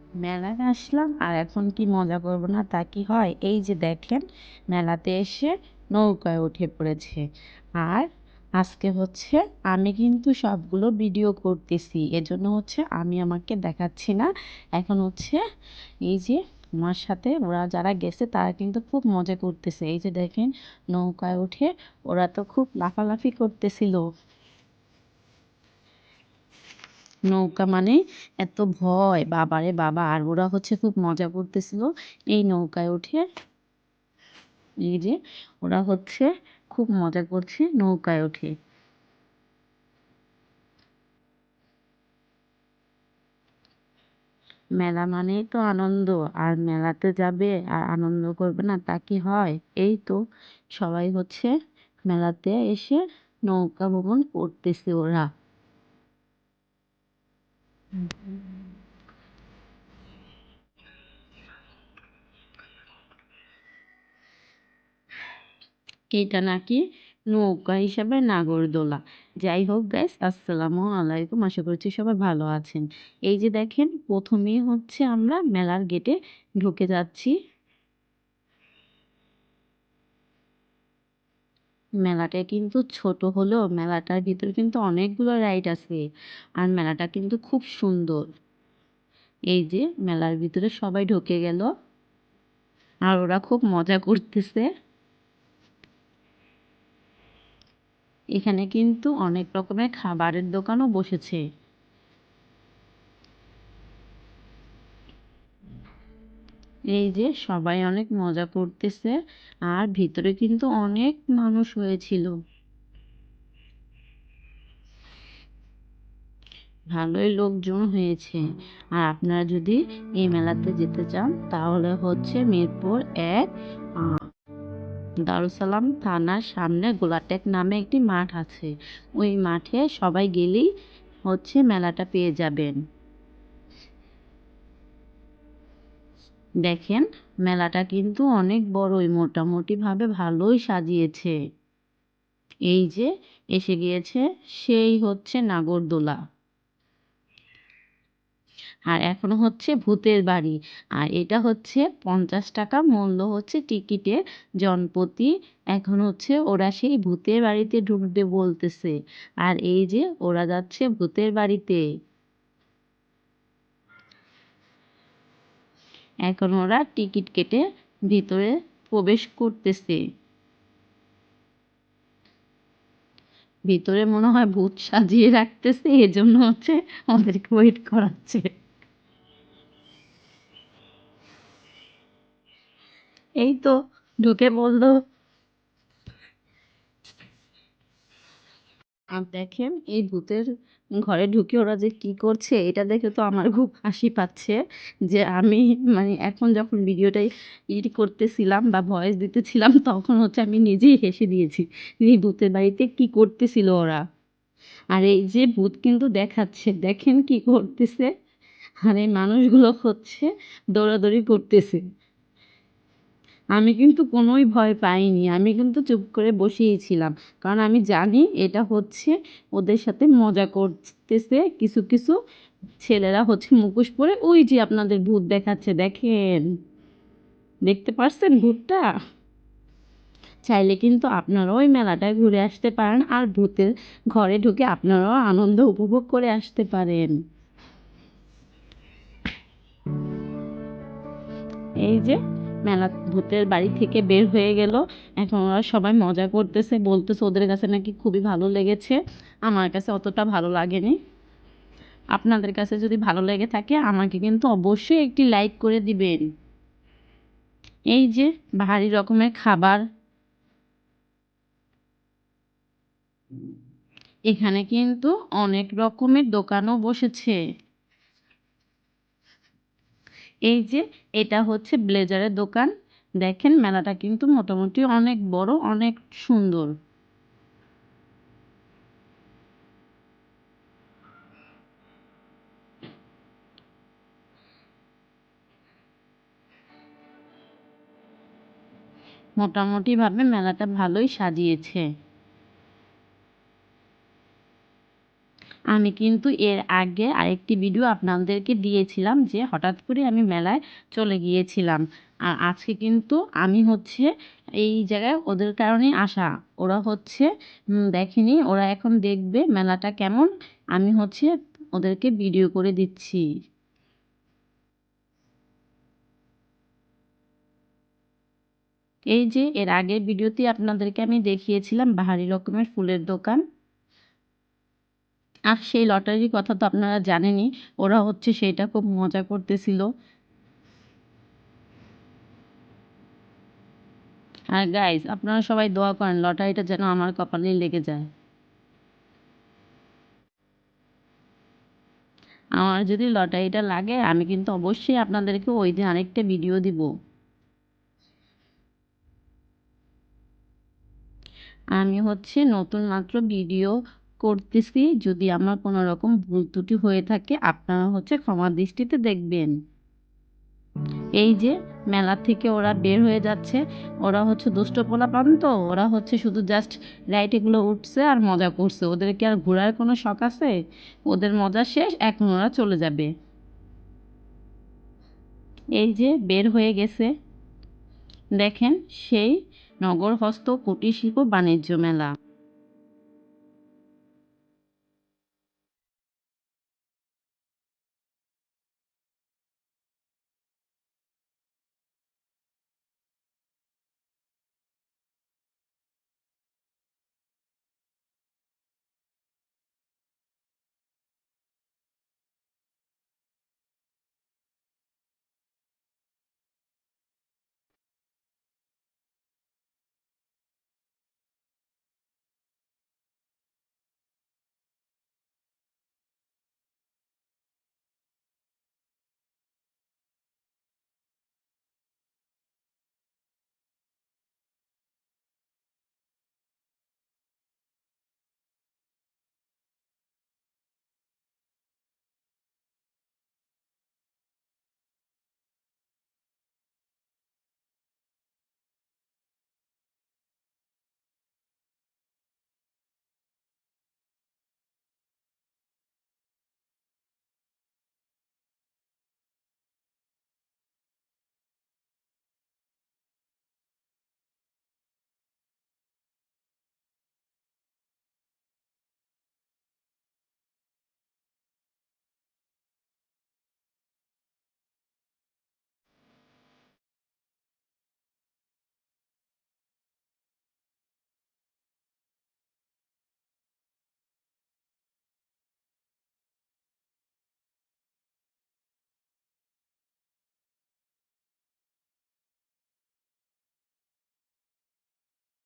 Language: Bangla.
মেলায় আসলাম আর এখন কি মজা করব না তা কি হয়? এই যে দেখেন মেলাতে এসে নৌকায় উঠে পড়েছে। আর আজকে হচ্ছে আমি কিন্তু সবগুলো ভিডিও করতেছি। এজন্য হচ্ছে আমি আমাকে দেখাচ্ছি না। এখন হচ্ছে এই যে আমার সাথে ওরা যারা গেছে তারা কিন্তু খুব মজা করতেছে। এই যে দেখেন নৌকায় উঠে ওরা তো খুব লাফালাফি করতেছিল। নৌকা মানে এত ভয় বাবারে বাবা! আর ওরা হচ্ছে খুব মজা করতেছিল এই নৌকায় উঠে। এই যে ওরা হচ্ছে খুব মজা করছে নৌকায় উঠে। মেলা মানেই তো আনন্দ। আর মেলাতে যাবে আর আনন্দ করবে না তা কি হয়? এই তো সবাই হচ্ছে মেলাতে এসে নৌকা ভ্রমণ করতেছে ওরা। এটা নাকি নৌকা হিসাবে নাগরদোলা। যাই হোক গাইস, আসসালামু আলাইকুম। আশা করছি সবাই ভালো আছেন। এই যে দেখেন প্রথমেই হচ্ছে আমরা মেলার গেটে ঢুকে যাচ্ছি। মেলাটা কিন্তু ছোট হলেও মেলাটার ভিতরে কিন্তু অনেকগুলো রাইড আছে। আর মেলাটা কিন্তু খুব সুন্দর। এই যে মেলার ভিতরে সবাই ঢুকে গেল আর ওরা খুব মজা করতেছে। এখানে কিন্তু অনেক রকমের খাবারের দোকানও বসেছে। এই যে সবাই অনেক মজা করতেছে আর ভিতরে কিন্তু অনেক মানুষ হয়েছিল। ভালোই লোকজন হয়েছে। আর আপনারা যদি এই মেলাতে যেতে চান তাহলে হচ্ছে মিরপুর ১ দারুসালাম থানার সামনে গোলাটেক নামে একটি মাঠ আছে। ওই মাঠে সবাই গেলেই হচ্ছে মেলাটা পেয়ে যাবেন। দেখেন মেলাটা কিন্তু অনেক বড়ই, মোটামুটি ভাবে ভালোই সাজিয়েছে। এই যে এসে গিয়েছে সেই হচ্ছে নাগরদোলা। আর এখন হচ্ছে ভূতের বাড়ি। আর এটা হচ্ছে ৫০ টাকা মূল্য হচ্ছে টিকিটের জনপ্রতি। এখন হচ্ছে ওরা সেই ভূতের বাড়িতে ঢুকবে বলতেছে। আর এই যে ওরা যাচ্ছে ভূতের বাড়িতে। এখন ওরা টিকিট কেটে ভিতরে প্রবেশ করতেছে। ভিতরে মনে হয় ভূত সাজিয়ে রাখতেছে, এজন্য হচ্ছে ওদেরকে ওয়েট করাচ্ছে। এই তো ঢুকে বলল। আর দেখেন এই ভূতের ঘরে ঢুকে ওরা যে কি করছে এটা দেখে তো আমার খুব হাসি পাচ্ছে। যে আমি মানে এখন যখন ভিডিওটাই করতেছিলাম বা ভয়েস দিতেছিলাম তখন হচ্ছে আমি নিজেই হেসে দিয়েছি। এই ভূতের বাড়িতে কি করতেছিল ওরা। আর এই যে ভূত কিন্তু দেখাচ্ছে, দেখেন কি করতেছে। আর এই মানুষগুলো হচ্ছে দৌড়াদৌড়ি করতেছে। আমি কিন্তু কোনোই ভয় পাইনি। আমি কিন্তু চুপ করে বসেই ছিলাম। কারণ আমি জানি এটা হচ্ছে ওদের সাথে মজা করতেছে কিছু, কিছু ছেলেরা হচ্ছে মুখোশ পরে ওই যে আপনাদের ভূত দেখাচ্ছে দেখেন। দেখতে পারছেন ভূতটা? চাইলে কিন্তু আপনারাও ওই মেলাটায় ঘুরে আসতে পারেন আর ভূতের ঘরে ঢুকে আপনারাও আনন্দ উপভোগ করে আসতে পারেন। এই যে মেলা ভূতের বাড়ি থেকে বের হয়ে গেল। এখন ওরা সবাই মজা করতেছে, বলতেছে ওদের কাছে নাকি খুবই ভালো লেগেছে। আমার কাছে অতটা ভালো লাগেনি। আপনাদের কাছে যদি ভালো লেগে থাকে আমাকে কিন্তু অবশ্যই একটি লাইক করে দিবেন। এই যে ভারী রকমের খাবার। এখানে কিন্তু অনেক রকমের দোকানও বসেছে। এই যে এটা হচ্ছে ব্লেজারের দোকান। দেখেন মেলাটা কিন্তু মোটামুটি অনেক বড়, অনেক সুন্দর। মোটামুটিভাবে মেলাটা ভালোই সাজিয়েছে। আমি কিন্তু এর আগে আরেকটি ভিডিও আপনাদেরকে দিয়েছিলাম যে হঠাৎ করে আমি মেলায় চলে গিয়েছিলাম। আর আজকে কিন্তু আমি হচ্ছে এই জায়গায় ওদের কারণেই আসা। ওরা হচ্ছে দেখেনি, ওরা এখন দেখবে মেলাটা কেমন। আমি হচ্ছে ওদেরকে ভিডিও করে দিচ্ছি। এই যে এর আগের ভিডিওতে আপনাদেরকে আমি দেখিয়েছিলাম বাহারি রকমের ফুলের দোকান। আর সেই লটারির কথা তো আপনারা জানেনই। ওরা হচ্ছে সেইটা খুব মজা করতেছিল। আর গাইস, আপনারা সবাই দোয়া করেন লটারিটা যেন আমার কপালেই লেগে যায়। আমার যদি লটারিটা লাগে আমি কিন্তু অবশ্যই আপনাদেরকে ওই দিন আরেকটা ভিডিও দিব। আমি হচ্ছে নতুন মাত্র ভিডিও করতেছি। যদি আমার কোনো রকম ভুল ত্রুটি হয়ে থাকে আপনারা হচ্ছে ক্ষমা দৃষ্টিতে দেখবেন। এই যে মেলা থেকে ওরা বের হয়ে যাচ্ছে। ওরা হচ্ছে দুষ্ট পোলাপান, তো ওরা হচ্ছে শুধু জাস্ট রাইডে গুলো উঠছে আর মজা করছে। ওদের কি আর ঘোরার কোনো শখ আছে? ওদের মজা শেষ, এখন ওরা চলে যাবে। এই যে বের হয়ে গেছে, দেখেন সেই নগর হস্ত কুটির শিল্প বাণিজ্য মেলা।